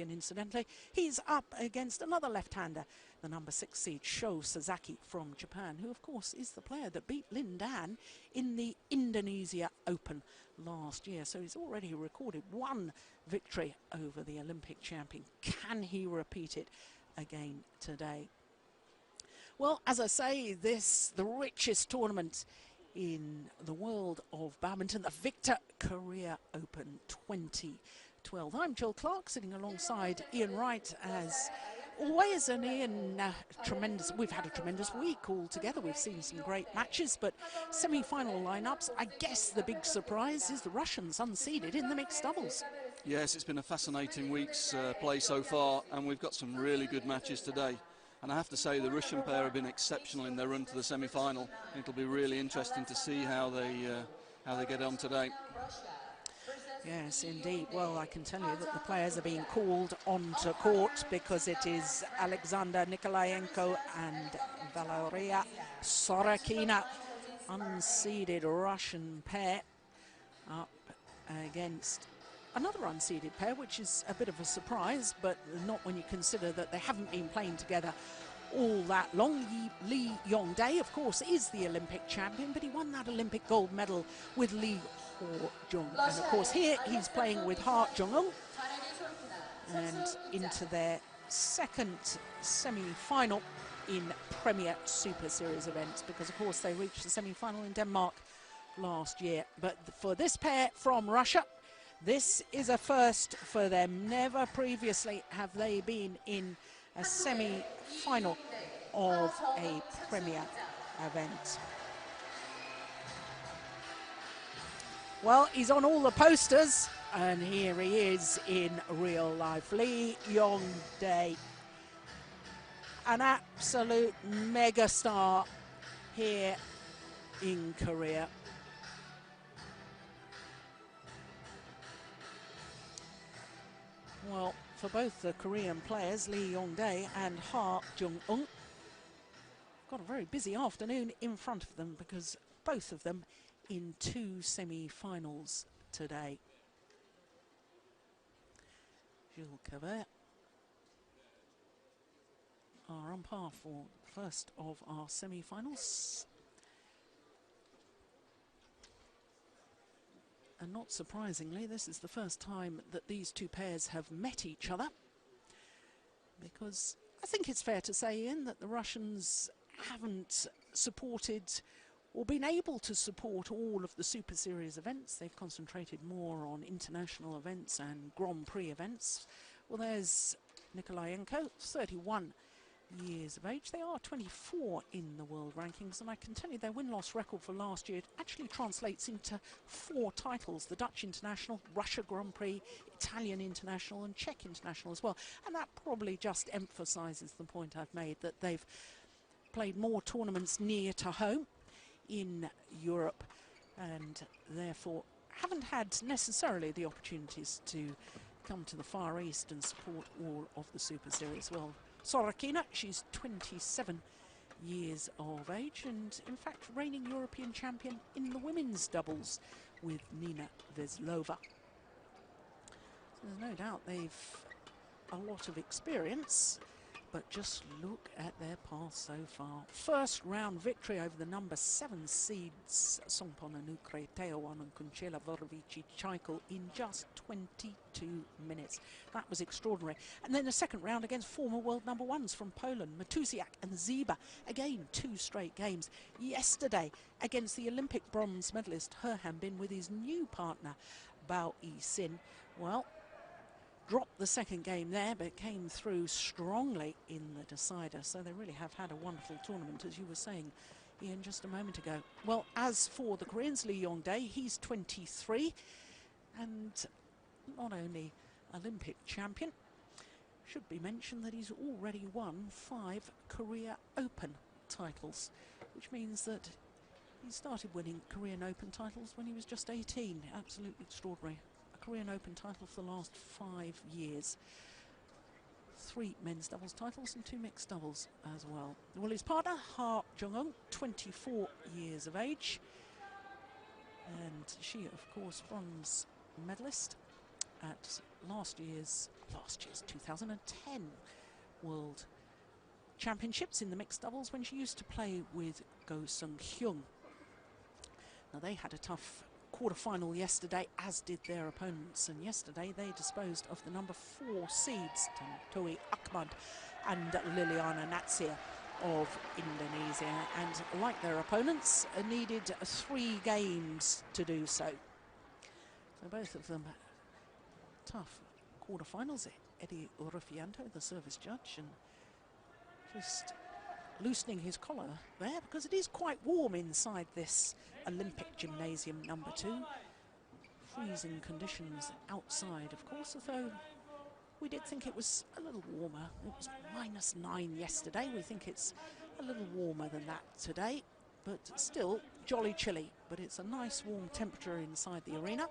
champion, incidentally. He's up against another left-hander, the number 6 seed, Sho Sasaki from Japan, who, of course, is the player that beat Lin Dan in the Indonesia Open last year. So he's already recorded 1 victory over the Olympic champion. Can he repeat it again today? Well, as I say, the richest tournament in the world of badminton, the Victor Korea Open 2012. I'm Jill Clark, sitting alongside Ian Wright as always, and Ian, we've had a tremendous week altogether. We've seen some great matches, but semi-final lineups, I guess the big surprise is the Russians unseeded in the mixed doubles. Yes, it's been a fascinating week's play so far, and we've got some really good matches today. And I have to say, the Russian pair have been exceptional in their run to the semi-final. It'll be really interesting to see how they get on today. Yes, indeed. Well, I can tell you that the players are being called onto court because it is Alexandr Nikolaenko and Valeri Sorokina, unseeded Russian pair, up against another unseeded pair, which is a bit of a surprise, but not when you consider that they haven't been playing together all that long. Yong Dae, of course, is the Olympic champion, but he won that Olympic gold medal with Lee Ho-jung. And of course here he's playing with Jung Eun, and into their second semi-final in Premier Super Series events, because of course they reached the semi-final in Denmark last year. But for this pair from Russia, this is a first for them. Never previously have they been in a semi-final of a Premier event. Well, he's on all the posters, and here he is in real life. Yong Dae, an absolute megastar here in Korea. Well, for both the Korean players, Yong Dae and Jung Eun, got a very busy afternoon in front of them, because both of them in 2 semi-finals today. Jules Cavert, are on par for the first of our semi-finals. And not surprisingly, this is the first time that these two pairs have met each other, because I think it's fair to say, Ian, that the Russians haven't supported or been able to support all of the Super Series events. They've concentrated more on international events and Grand Prix events. Well, there's Nikolaenko, 31 years of age. They are 24 in the world rankings, and I can tell you their win-loss record for last year actually translates into 4 titles: the Dutch International, Russia Grand Prix, Italian International and Czech International as well. And that probably just emphasises the point I've made, that they've played more tournaments near to home in Europe, and therefore haven't had necessarily the opportunities to come to the Far East and support all of the Super Series. Well, Sorokina, she's 27 years of age, and in fact reigning European champion in the women's doubles with Nina Veslova. So there's no doubt they've a lot of experience, but just look at their path so far. First round victory over the number 7 seeds Songpon Anukre, Teowan and Kunchela Vorovici Chaikal in just 22 minutes. That was extraordinary. And then the second round against former world number 1s from Poland, Matusiak and Ziba. Again, 2 straight games. Yesterday against the Olympic bronze medalist He Han-bin with his new partner Bao Yi-sin. Well, dropped the second game there, but came through strongly in the decider. So they really have had a wonderful tournament, as you were saying, Ian, just a moment ago. Well, as for the Koreans, Yong Dae, he's 23, and not only Olympic champion, should be mentioned that he's already won 5 Korea Open titles, which means that he started winning Korean Open titles when he was just 18. Absolutely extraordinary. Korean Open title for the last 5 years. 3 men's doubles titles and 2 mixed doubles as well. Well, his partner, Jung Eun, 24 years of age. And she, of course, bronze medalist at last year's 2012 2010 World Championships in the mixed doubles when she used to play with Go Sung-hyun. Now they had a tough quarter-final yesterday, as did their opponents, and yesterday they disposed of the number 4 seeds, Tantowi Ahmad and Liliana Natsir of Indonesia, and like their opponents, needed 3 games to do so. So both of them tough quarter-finals. Eddie Rufianto, the service judge, and just loosening his collar there because it is quite warm inside this Olympic Gymnasium number 2. Freezing conditions outside, of course, although we did think it was a little warmer. It was -9 yesterday. We think it's a little warmer than that today, but still jolly chilly. But it's a nice warm temperature inside the arena.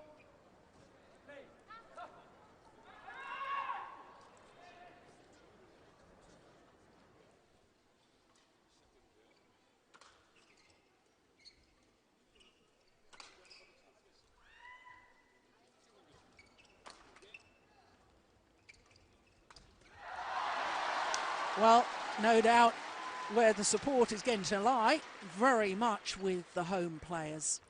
Well, no doubt where the support is going to lie, very much with the home players.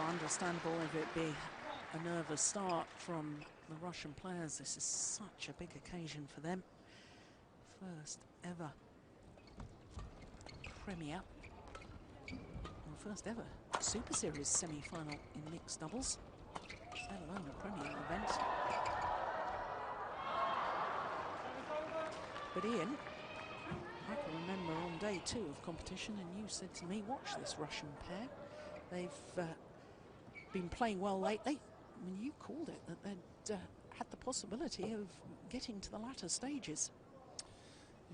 Understandable if it be a nervous start from the Russian players. This is such a big occasion for them. First ever Premier, or first ever Super Series semi-final in mixed doubles, let alone a Premier event. But Ian, I can remember on day 2 of competition, and you said to me, watch this Russian pair. They've been playing well lately. I mean, you called it that they'd had the possibility of getting to the latter stages.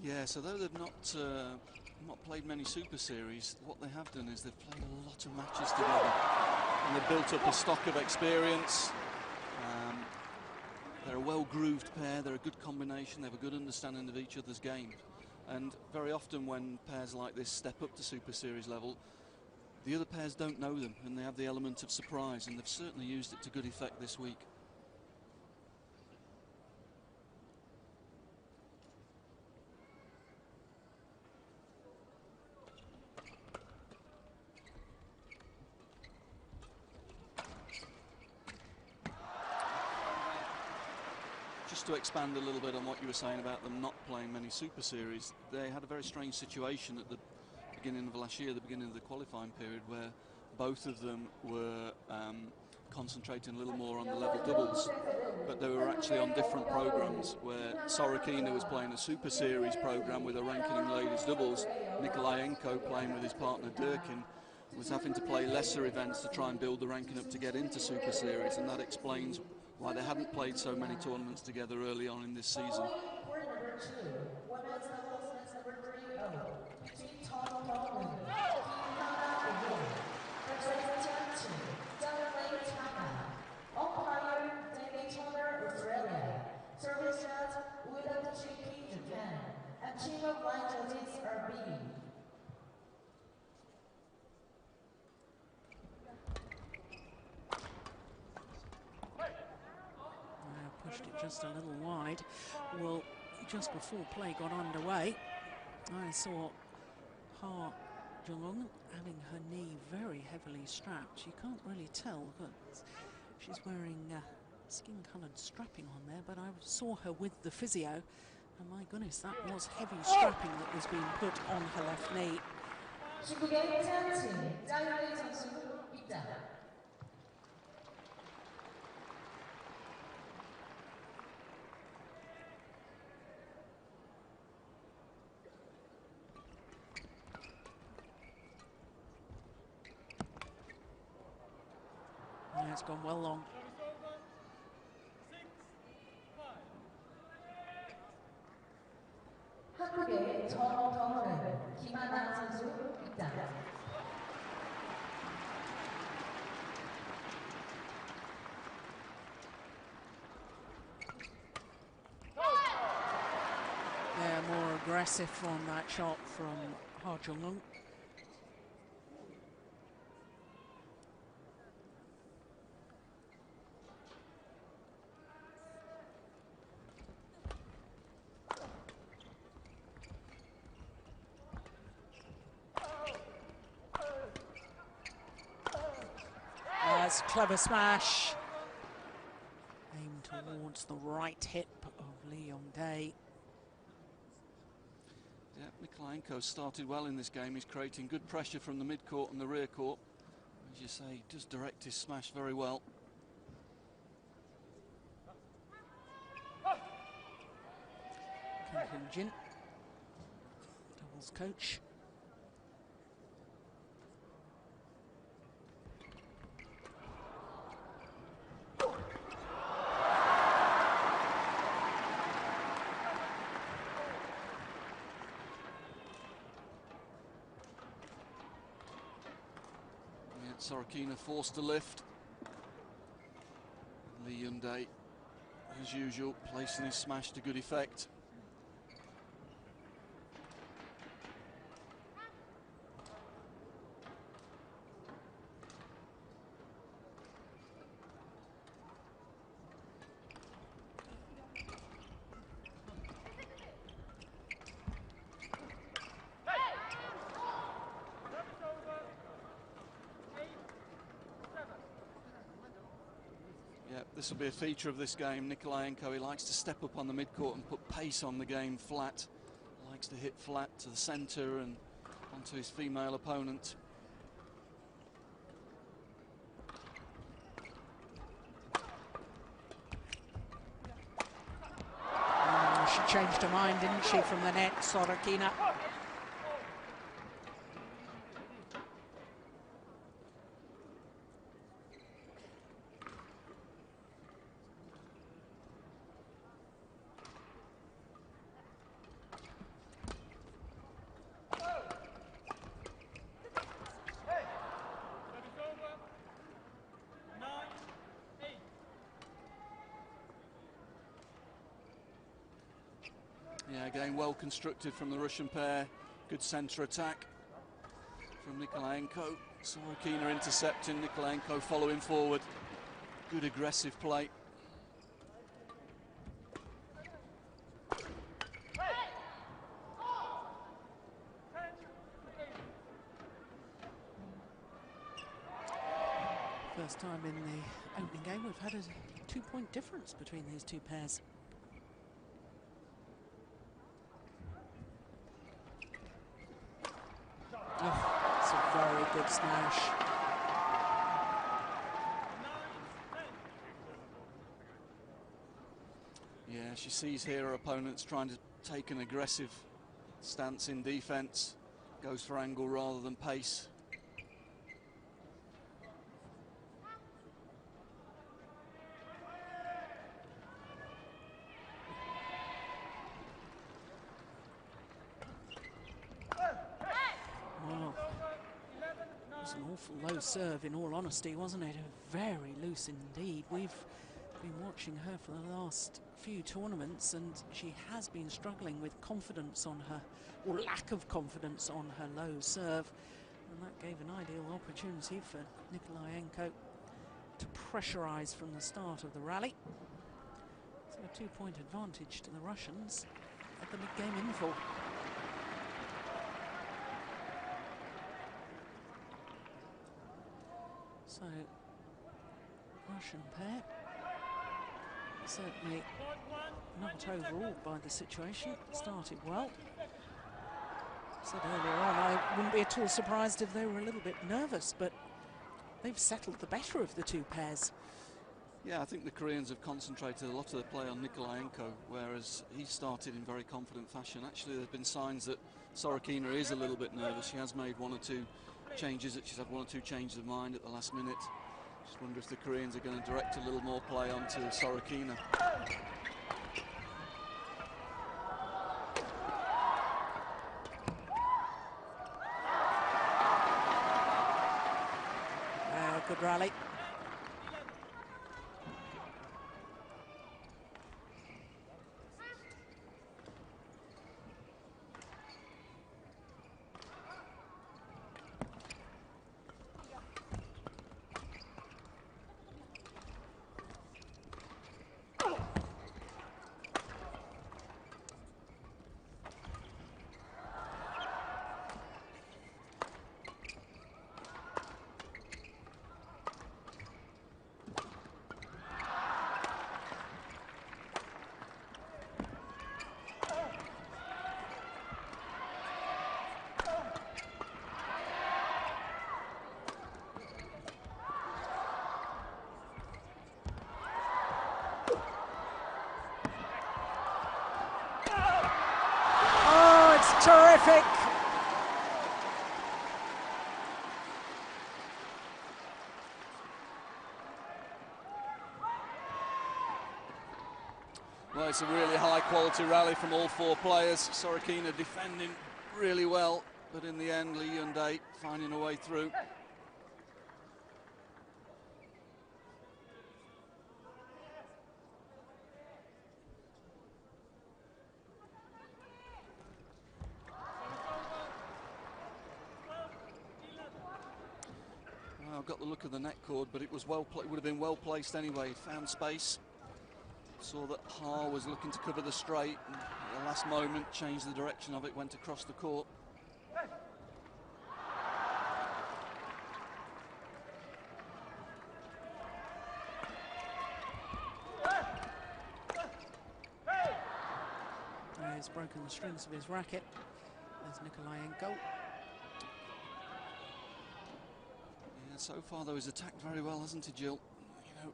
Yes, although they've not played many Super Series, what they have done is they've played a lot of matches together, and they've built up a stock of experience. They're a well-grooved pair, they're a good combination, they have a good understanding of each other's game. And very often when pairs like this step up to Super Series level, the other pairs don't know them, and they have the element of surprise, and they've certainly used it to good effect this week. Just to expand a little bit on what you were saying about them not playing many Super Series, they had a very strange situation at the beginning of last year, the beginning of the qualifying period, where both of them were concentrating a little more on the level doubles, but they were actually on different programs, where Sorokina was playing a Super Series program with a ranking in ladies doubles. Nikolaenko, playing with his partner Durkin, was having to play lesser events to try and build the ranking up to get into Super Series, and that explains why they hadn't played so many tournaments together early on in this season. Pushed it just a little wide. Well, just before play got underway, I saw Jung Eun having her knee very heavily strapped. You can't really tell, but she's wearing skin-coloured strapping on there, but I saw her with the physio, and my goodness, that was heavy strapping that was being put on her left knee. Yeah, it's gone well long. 한국의 정정은 김하나 선수 입장. They're more aggressive on that shot from Jung Eun. That's a clever smash. Aimed towards the right hip of Yong Dae. Yeah, Nikolaenko started well in this game. He's creating good pressure from the mid-court and the rear court. As you say, he does direct his smash very well. Jin, doubles coach. Sorokina forced to lift. Yong Dae, as usual, placing his smash to good effect. This will be a feature of this game. Nikolaenko, he likes to step up on the mid-court and put pace on the game flat. Likes to hit flat to the centre and onto his female opponent. She changed her mind, didn't she, from the net, Sorokina. Yeah, again, well constructed from the Russian pair. Good centre attack from Nikolaenko. Sorokina intercepting, Nikolaenko following forward. Good aggressive play. First time in the opening game we've had a 2-point difference between these two pairs. Oh, it's a very good smash. Yeah, she sees here her opponent's trying to take an aggressive stance in defence. Goes for angle rather than pace. An awful low serve, in all honesty, wasn't it? Very loose indeed. We've been watching her for the last few tournaments, and she has been struggling with confidence on her, or lack of confidence on her low serve, and that gave an ideal opportunity for Nikolaenko to pressurise from the start of the rally. So a 2-point advantage to the Russians at the mid-game interval. So, Russian pair, certainly not overawed by the situation, started well. Said earlier on, I wouldn't be at all surprised if they were a little bit nervous, but they've settled the better of the two pairs. Yeah, I think the Koreans have concentrated a lot of their play on Nikolaenko, whereas he started in very confident fashion. Actually, there have been signs that Sorokina is a little bit nervous. She has made one or two changes, she's had one or two changes of mind at the last minute. Just wonder if the Koreans are going to direct a little more play onto Sorokina. good rally. Terrific. Well, it's a really high quality rally from all four players. Sorokina defending really well, but in the end, Yong Dae finding a way through. Well, got the look of the net cord, but it was would have been well placed anyway. Found space. Saw that Ha was looking to cover the straight, and at the last moment changed the direction of it, went across the court. He's broken the strings of his racket. There's Nikolaenko. Yeah, so far though he's attacked very well, hasn't he, Jill? You know,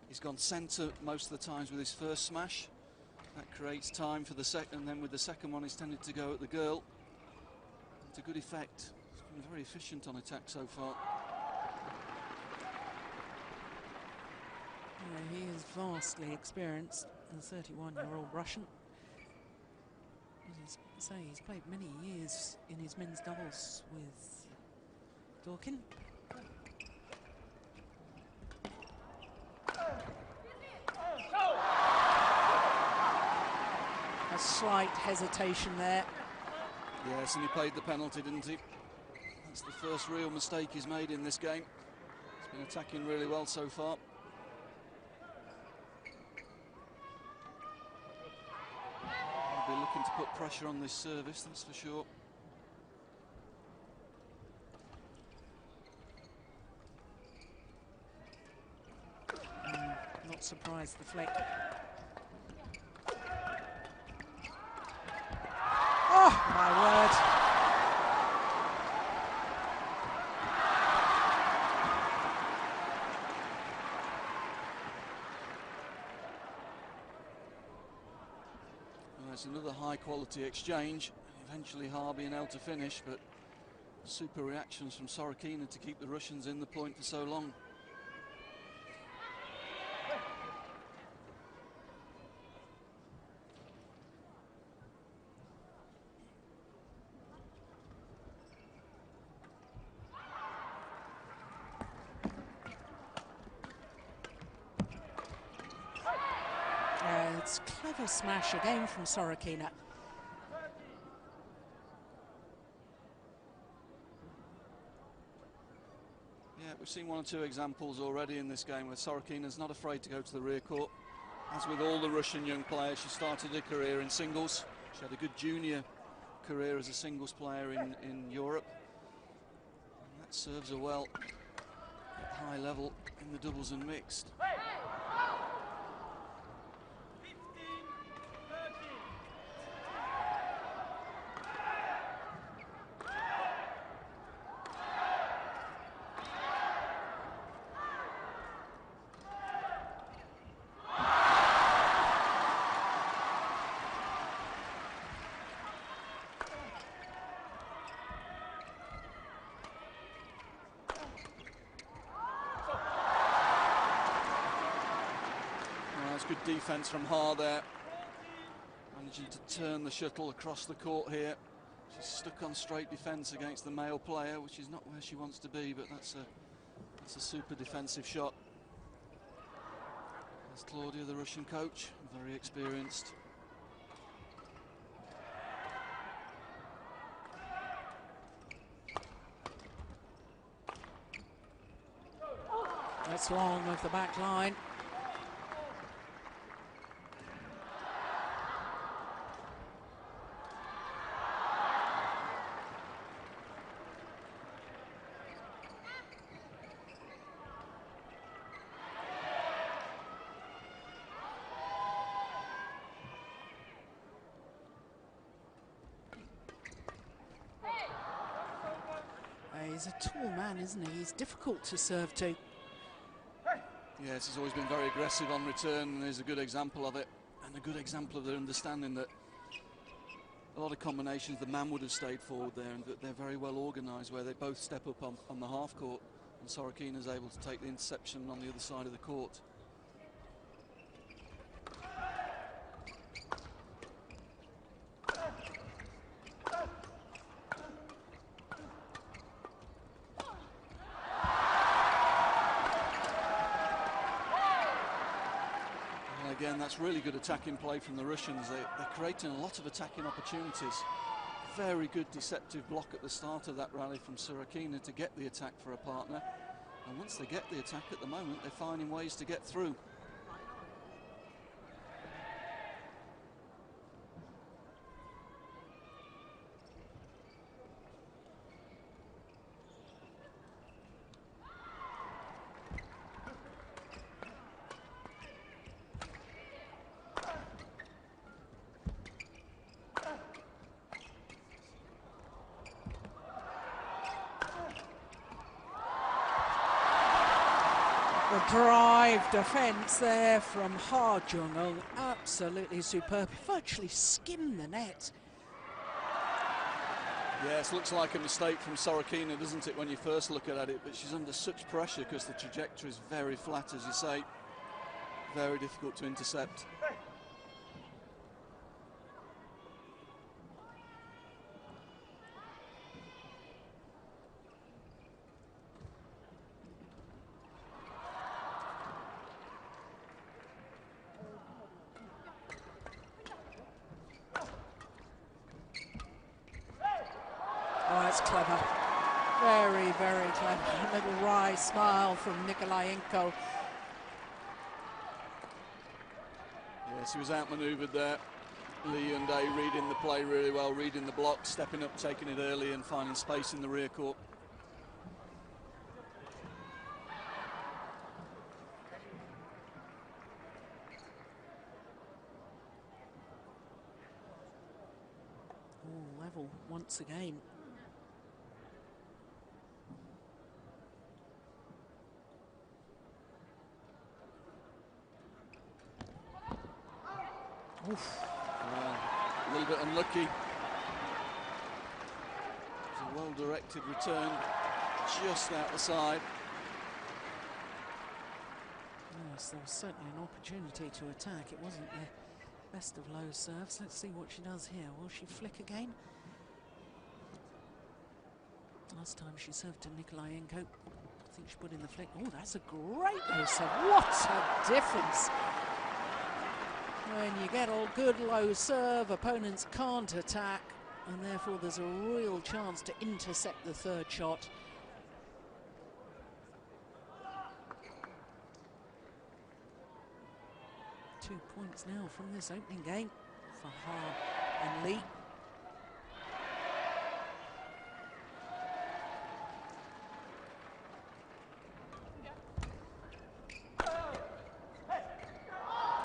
he's gone centre most of the times with his first smash. That creates time for the second, and then with the second one he's tended to go at the girl. To good effect. He's been very efficient on attack so far. Yeah, he is vastly experienced, the 31-year-old Russian. As I say, he's played many years in his men's doubles with Dawkin. A slight hesitation there. Yes, and he paid the penalty, didn't he? That's the first real mistake he's made in this game. He's been attacking really well so far. He'll be looking to put pressure on this service, that's for sure. Not surprised, the flick. Oh, my word. Well, it's another high-quality exchange. Eventually Ha being able to finish, but super reactions from Sorokina to keep the Russians in the point for so long. It's clever smash again from Sorokina. Yeah, we've seen one or two examples already in this game where Sorokina's not afraid to go to the rear court. As with all the Russian young players, she started her career in singles. She had a good junior career as a singles player in Europe. And that serves her well at high level in the doubles and mixed. Good defence from Ha there, managing to turn the shuttle across the court here. She's stuck on straight defence against the male player, which is not where she wants to be, but that's It's a super defensive shot. There's Claudia, the Russian coach, very experienced. That's long with the back line. He's a tall man, isn't he? He's difficult to serve to. Yes, he's always been very aggressive on return, and there's a good example of it, and a good example of their understanding that a lot of combinations the man would have stayed forward there, and that they're very well organised where they both step up on the half court, and Sorokina's able to take the interception on the other side of the court. Again, that's really good attacking play from the Russians. They're creating a lot of attacking opportunities. Very good deceptive block at the start of that rally from Sorokina to get the attack for a partner. And once they get the attack at the moment, they're finding ways to get through. The drive defence there from Jung Eun, absolutely superb. Virtually skimmed the net. Yes, looks like a mistake from Sorokina, doesn't it, when you first look at it? But she's under such pressure because the trajectory is very flat, as you say. Very difficult to intercept. Oh, that's clever. Very, very clever. A little wry smile from Nikolaenko. Yes, he was outmanoeuvred there. Yong Dae reading the play really well, reading the block, stepping up, taking it early and finding space in the rear court. Oh, level once again. Oof. A little bit unlucky. It was a well-directed return, just out the side. Yes, there was certainly an opportunity to attack. It wasn't the best of low serves. Let's see what she does here. Will she flick again? Last time she served to Nikolaenko. I think she put in the flick. Oh, that's a great low serve. What a difference! When you get a good low serve, opponents can't attack, and therefore there's a real chance to intercept the third shot. Two points now from this opening game for Ha and Lee.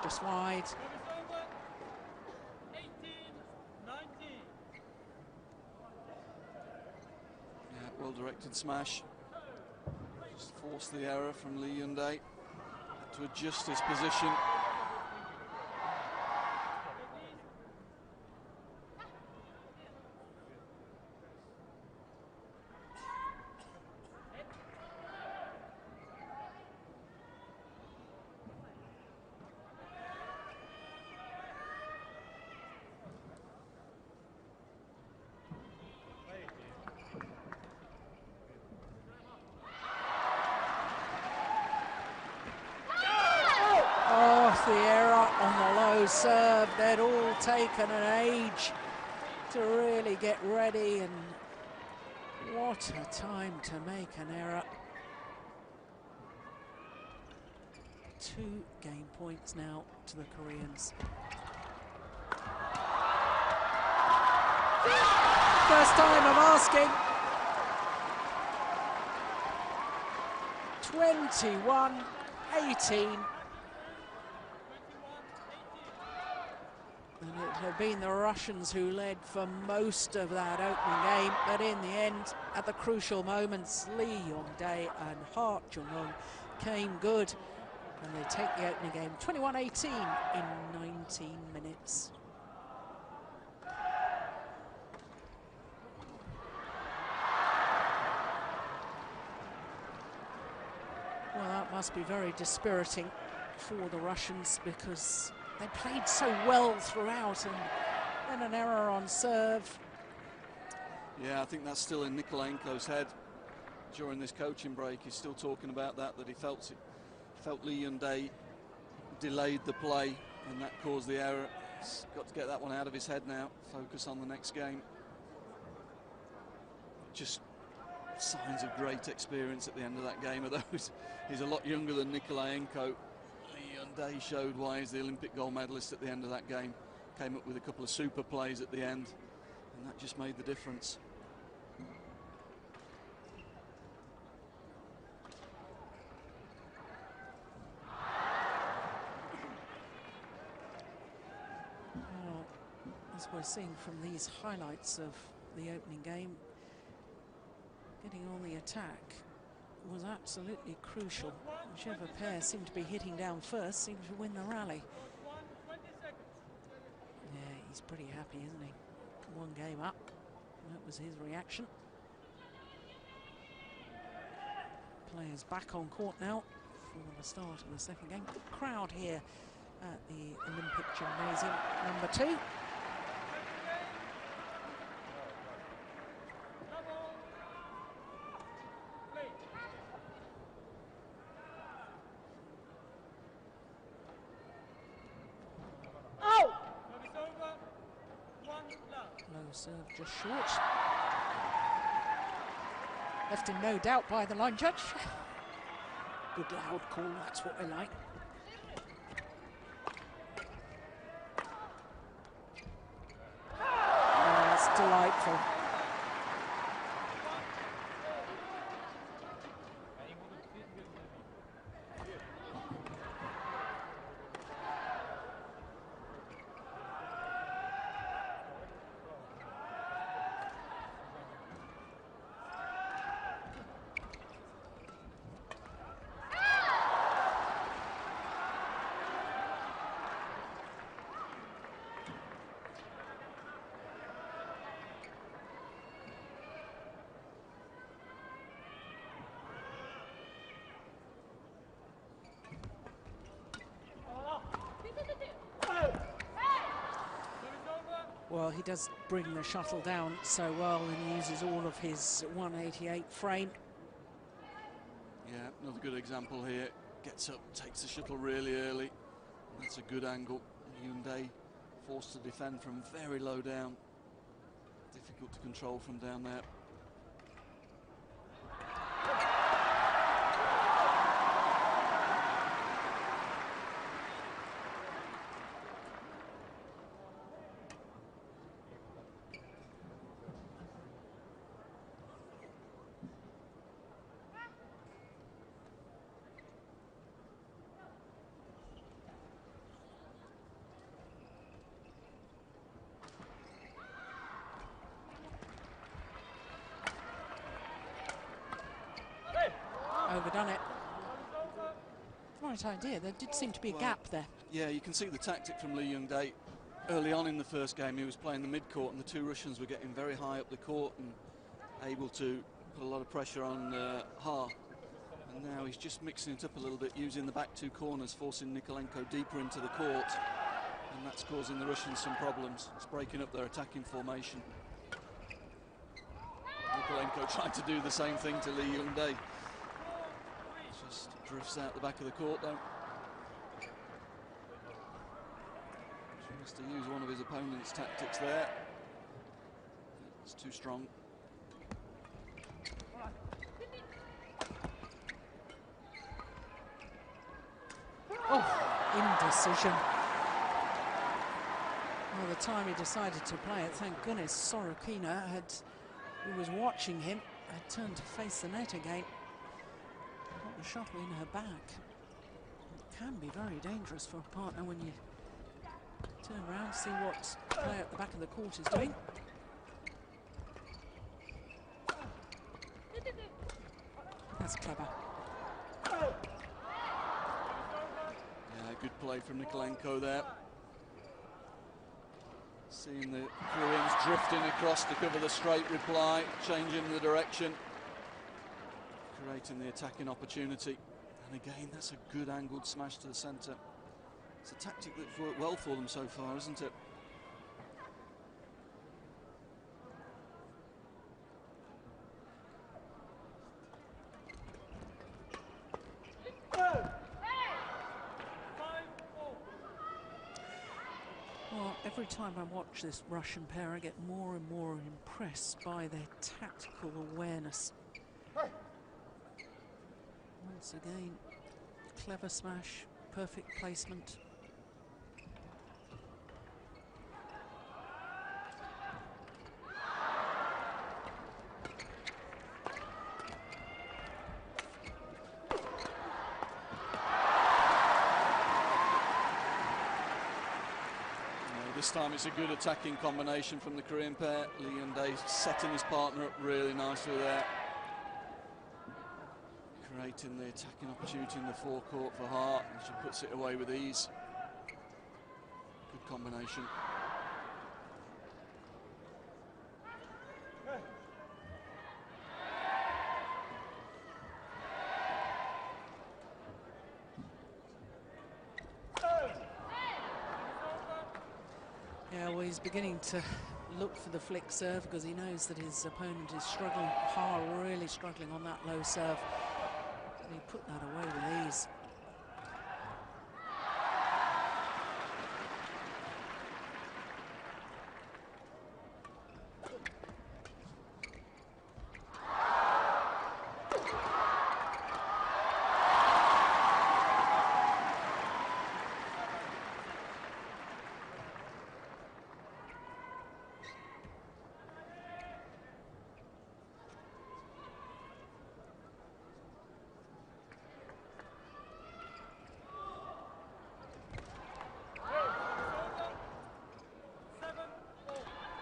Just wide. Well-directed smash. Just forced the error from Yong Dae. Had to adjust his position. serve. They'd all taken an age to really get ready, and what a time to make an error. 2 game points now to the Koreans. First time of asking. 21-18. And it had been the Russians who led for most of that opening game, but in the end, at the crucial moments, Yong Dae and Jung Eun came good, and they take the opening game 21-18 in 19 minutes. Well, that must be very dispiriting for the Russians, because they played so well throughout, and then an error on serve. Yeah, I think that's still in Nikolaenko's head during this coaching break. He's still talking about that he felt Yong Dae delayed the play, and that caused the error. He's got to get that one out of his head now, focus on the next game. Just signs of great experience at the end of that game. Although he's a lot younger than Nikolaenko, Yong Dae showed why he's the Olympic gold medalist at the end of that game. Came up with a couple of super plays at the end, and that just made the difference. Well, as we're seeing from these highlights of the opening game, getting on the attack was absolutely crucial. Whichever pair seemed to be hitting down first seemed to win the rally. Yeah, he's pretty happy, isn't he? 1 game up. That was his reaction. Players back on court now for the start of the second game. Crowd here at the Olympic Gymnasium number 2. Low serve just short. Left in no doubt by the line judge. Good loud call, that's what we like. Oh, that's delightful. Well, he does bring the shuttle down so well, and he uses all of his 188 frame. Yeah, another good example here. Gets up, takes the shuttle really early. That's a good angle. Yong Dae forced to defend from very low down. Difficult to control from down there. Overdone it. Right idea, there did seem to be a gap there. Yeah, you can see the tactic from Yong Dae. Early on in the first game, he was playing the mid-court, and the 2 Russians were getting very high up the court and able to put a lot of pressure on Ha. And now he's just mixing it up a little bit, using the back 2 corners, forcing Nikolaenko deeper into the court. And that's causing the Russians some problems. It's breaking up their attacking formation. Nikolaenko trying to do the same thing to Yong Dae. Just drifts out the back of the court though. to use one of his opponent's tactics there. It's too strong. Oh, indecision. By the time he decided to play it, thank goodness Sorokina, who was watching him, had turned to face the net again. Got the shuttle in her back. It can be very dangerous for a partner when you turn around, see what the player at the back of the court is doing. That's clever. Yeah, good play from Nikolaenko there. Seeing the Koreans drifting across to cover the straight reply, changing the direction, creating the attacking opportunity. And again, that's a good angled smash to the centre. It's a tactic that's worked well for them so far, isn't it? Well, every time I watch this Russian pair, I get more and more impressed by their tactical awareness. Once again, clever smash, perfect placement. This time it's a good attacking combination from the Korean pair. Yong Dae setting his partner up really nicely there. Creating the attacking opportunity in the forecourt for Hart, and she puts it away with ease. Good combination. Yeah, well, he's beginning to look for the flick serve because he knows that his opponent is struggling hard, really struggling on that low serve. And he put that away with ease.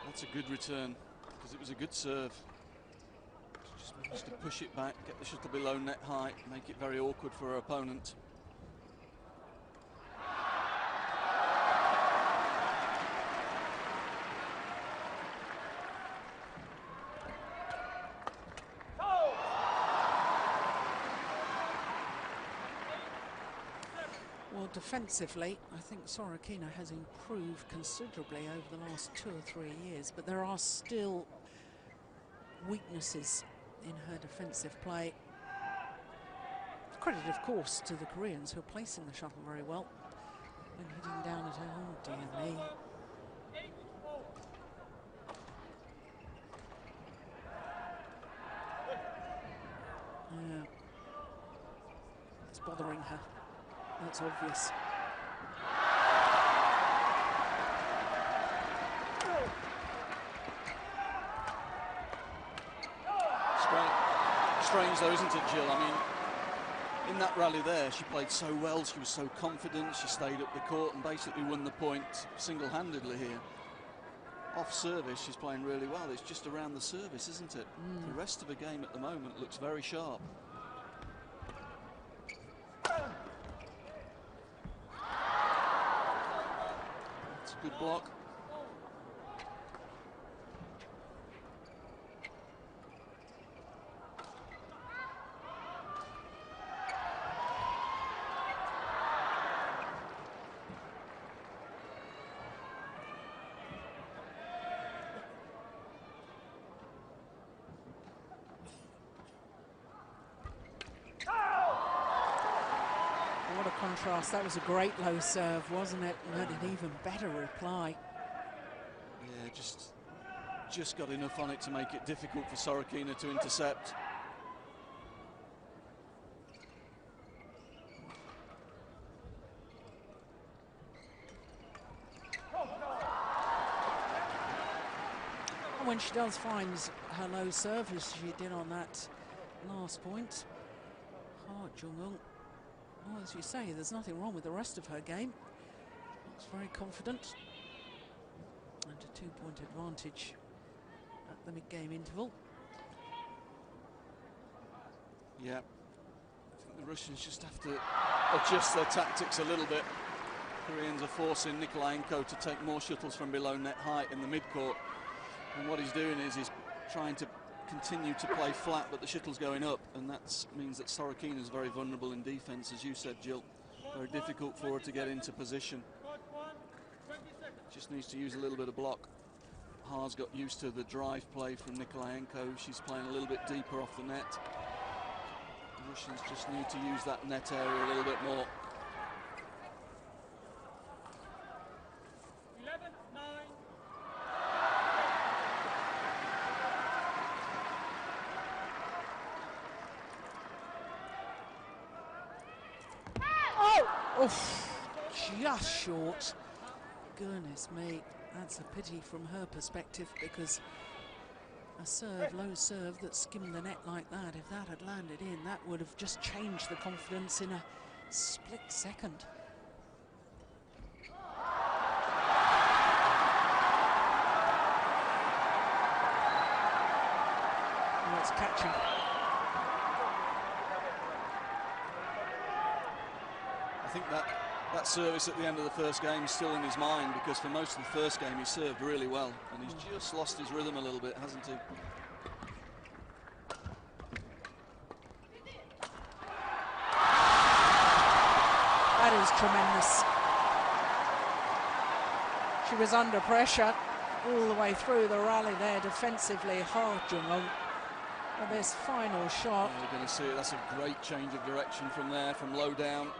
That's a good return, because it was a good serve. She just managed to push it back, get the shuttle below net height, make it very awkward for her opponent. Well, defensively, I think Sorokina has improved considerably over the last 2 or 3 years, but there are still weaknesses in her defensive play. Credit, of course, to the Koreans who are placing the shuttle very well and hitting down at her. Oh, dear me. Yeah. It's bothering her. That's obvious. Strange though, isn't it, Jill? I mean, in that rally there, she played so well, she was so confident, she stayed up the court and basically won the point single-handedly here. Off service, she's playing really well. It's just around the service, isn't it? The rest of the game at the moment looks very sharp. It's a good block. contrast, that was a great low serve, wasn't it? And an even better reply. Yeah, just got enough on it to make it difficult for Sorokina to intercept. And when she does find her low serve, as she did on that last point, Jung Eun, well, as you say, there's nothing wrong with the rest of her game. Looks very confident. And a 2-point advantage at the mid-game interval. Yeah, I think the Russians just have to adjust their tactics a little bit. Koreans are forcing Nikolaenko to take more shuttles from below net height in the mid-court. And what he's doing is he's trying to continue to play flat, but the shuttle's going up, and that means that Sorokina is very vulnerable in defence, as you said, Jill. Very difficult for her to get into position. Just needs to use a little bit of block. Ha's got used to the drive play from Nikolaenko. She's playing a little bit deeper off the net. The Russians just need to use that net area a little bit more. 11-9. Oof, just short. Goodness me, that's a pity from her perspective, because a serve, low serve that skimmed the net like that, if that had landed in, that would have just changed the confidence in a split second. Oh, it's catching. I think that service at the end of the first game is still in his mind, because for most of the first game he served really well, and he's just lost his rhythm a little bit, hasn't he? That is tremendous. She was under pressure all the way through the rally there defensively. Jung Eun. And this final shot. Yeah, you're going to see it. That's a great change of direction from there, from low down.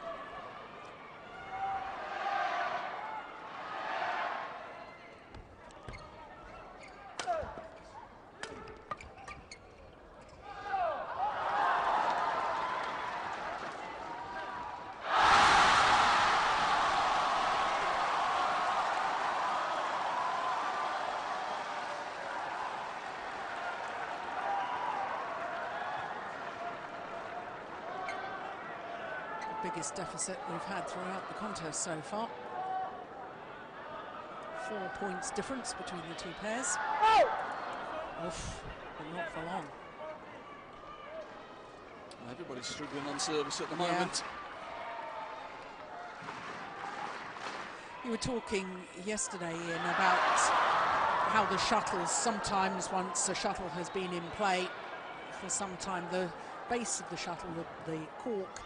Biggest deficit we've had throughout the contest so far. 4 points difference between the two pairs. Oof, but not for long. Everybody's struggling on service at the moment. You were talking yesterday, Ian, about how the shuttles, sometimes once a shuttle has been in play for some time, the base of the shuttle, the cork,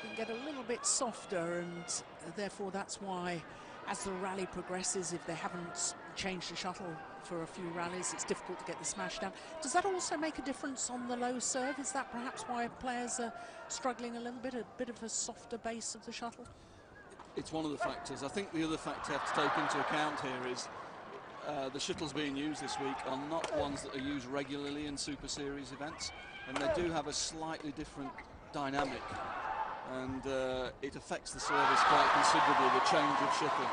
can get a little bit softer, and therefore that's why, as the rally progresses, if they haven't changed the shuttle for a few rallies, it's difficult to get the smash down. Does that also make a difference on the low serve? Is that perhaps why players are struggling a little bit, a bit of a softer base of the shuttle? It's one of the factors. I think the other factor you have to take into account here is the shuttles being used this week are not ones that are used regularly in Super Series events, and they do have a slightly different dynamic, and it affects the service quite considerably, the change of shuttle.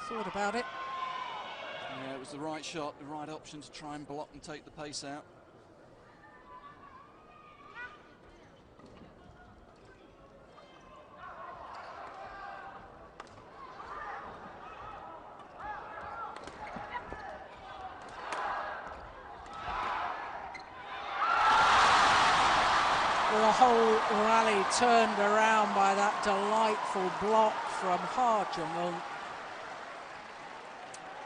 Thought about it. Yeah, it was the right shot, the right option to try and block and take the pace out. The whole rally turned around by that delightful block from Jung Eun.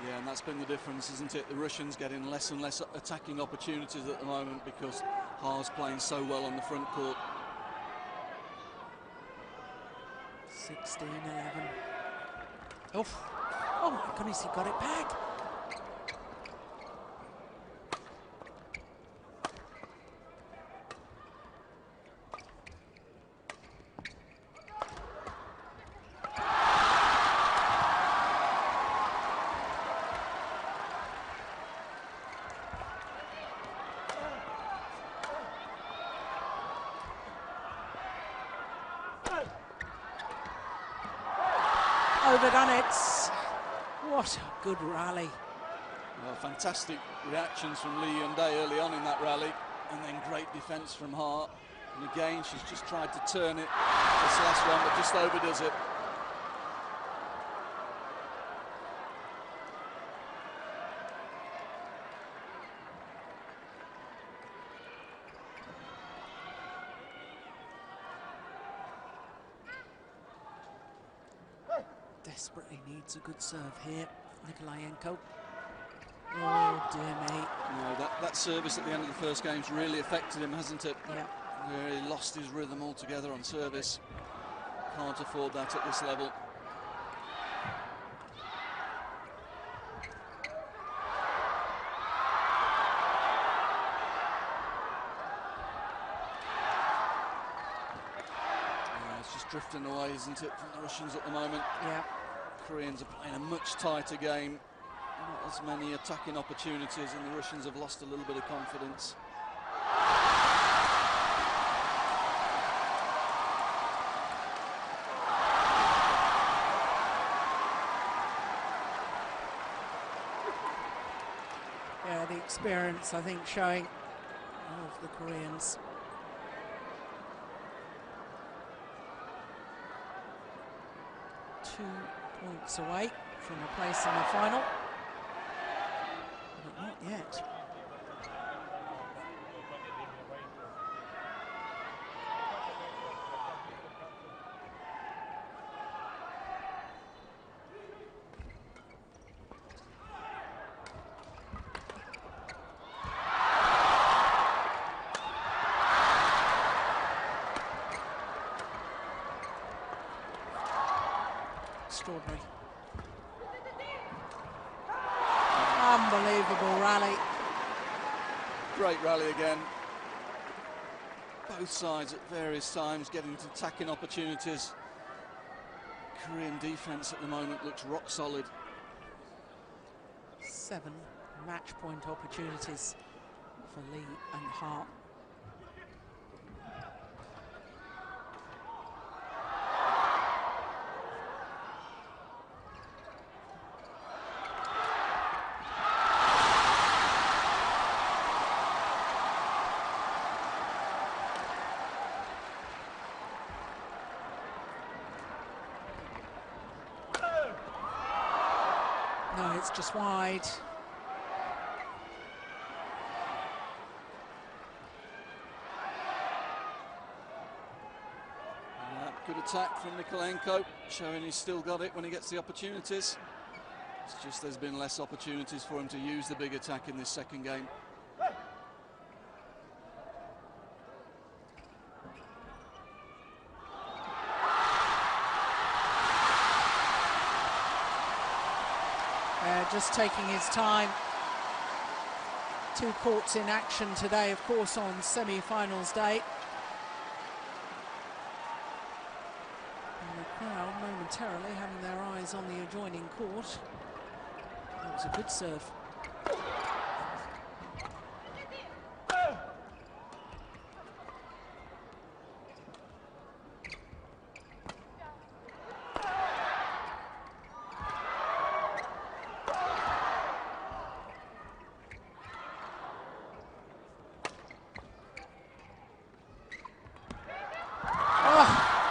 Yeah, and that's been the difference, isn't it? The Russians getting less and less attacking opportunities at the moment because Ha's playing so well on the front court. 16-11. Oof. Oh my goodness, he got it back. overdone it. What a good rally. Well, fantastic reactions from Yong Dae early on in that rally, and then great defence from Hart. And again, she's just tried to turn it this last one, but just overdoes it. Desperately needs a good serve here, Nikolaenko. Oh dear me. No, that service at the end of the first game's really affected him, hasn't it? Yeah. Where he lost his rhythm altogether on service. Can't afford that at this level. It's just drifting away, isn't it, from the Russians at the moment? Yeah. Koreans are playing a much tighter game. Not as many attacking opportunities, and the Russians have lost a little bit of confidence. Yeah, the experience, I think, showing of the Koreans. Points away from a place in the final, but not yet. Extraordinary. Unbelievable rally. Great rally again. Both sides at various times getting to attacking opportunities. Korean defence at the moment looks rock solid. 7 match point opportunities for Lee and Hart. No, it's just wide. Good attack from Nikolaenko, showing he's still got it when he gets the opportunities. It's just there's been less opportunities for him to use the big attack in this second game. Just taking his time. 2 courts in action today, of course, on semi-finals day. And the crowd momentarily having their eyes on the adjoining court. That was a good serve.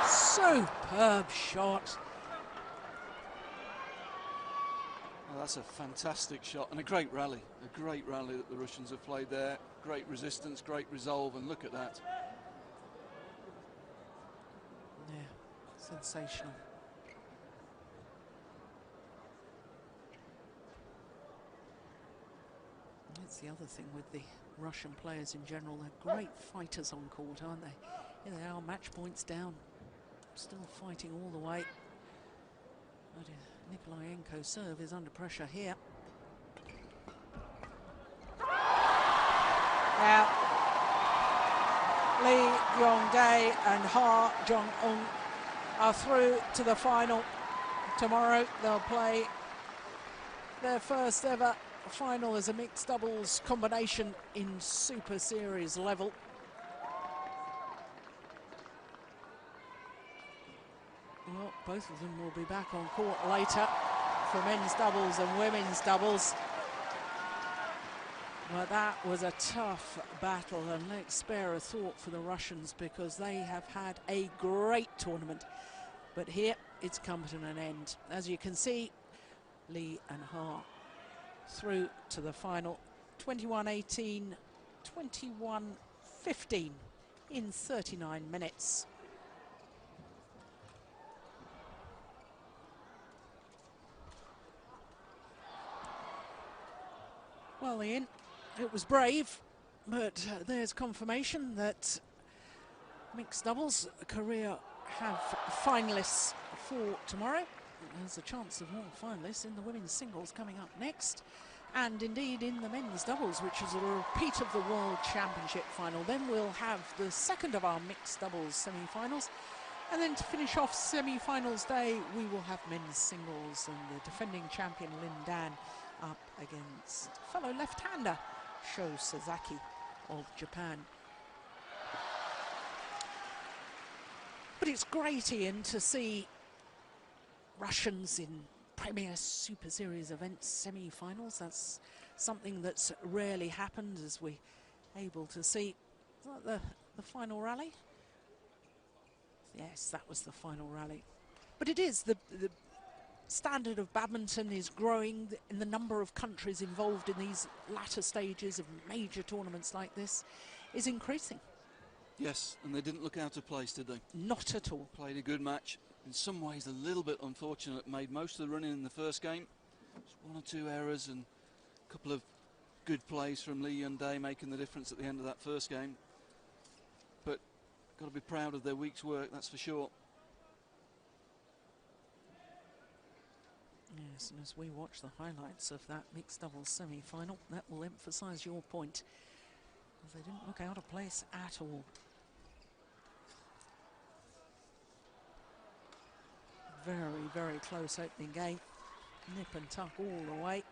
Superb shot. Well, that's a fantastic shot and a great rally that the Russians have played there. Great resistance, great resolve, and look at that. Yeah, sensational. That's the other thing with the Russian players in general. They're great fighters on court, aren't they? Here they are, match points down. Still fighting all the way. But Nikolaenko's serve is under pressure here. Now, Lee, Yong Dae and Jung Eun are through to the final. Tomorrow they'll play their first ever final as a mixed doubles combination in Super Series level. Well, Well, both of them will be back on court later for men's doubles and women's doubles. But that was a tough battle, and let's spare a thought for the Russians because they have had a great tournament. But here it's come to an end. As you can see, Lee and Ha through to the final 21-18, 21-15 in 39 minutes. Well, Ian, it was brave, but there's confirmation that mixed doubles Korea have finalists for tomorrow. There's a chance of more finalists in the women's singles coming up next, and indeed in the men's doubles, which is a repeat of the World Championship final. Then we'll have the second of our mixed doubles semi-finals, and then to finish off semi-finals day we will have men's singles and the defending champion Lin Dan up against fellow left-hander Sho Sasaki of Japan. But it's great, Ian, to see Russians in Premier Super Series events semi-finals. That's something that's rarely happened, as we're able to see. Was that the final rally? Yes, that was the final rally. But it is, the standard of badminton is growing in the number of countries involved in these latter stages of major tournaments like this is increasing. Yes, and they didn't look out of place, did they? Not at all. Played a good match. In some ways a little bit unfortunate, made most of the running in the first game. Just one or two errors and a couple of good plays from Yong Dae making the difference at the end of that first game. But got to be proud of their week's work, that's for sure. Yes, and as we watch the highlights of that mixed doubles semi-final, that will emphasise your point. They didn't look out of place at all. Very, very close opening game. Nip and tuck all the way.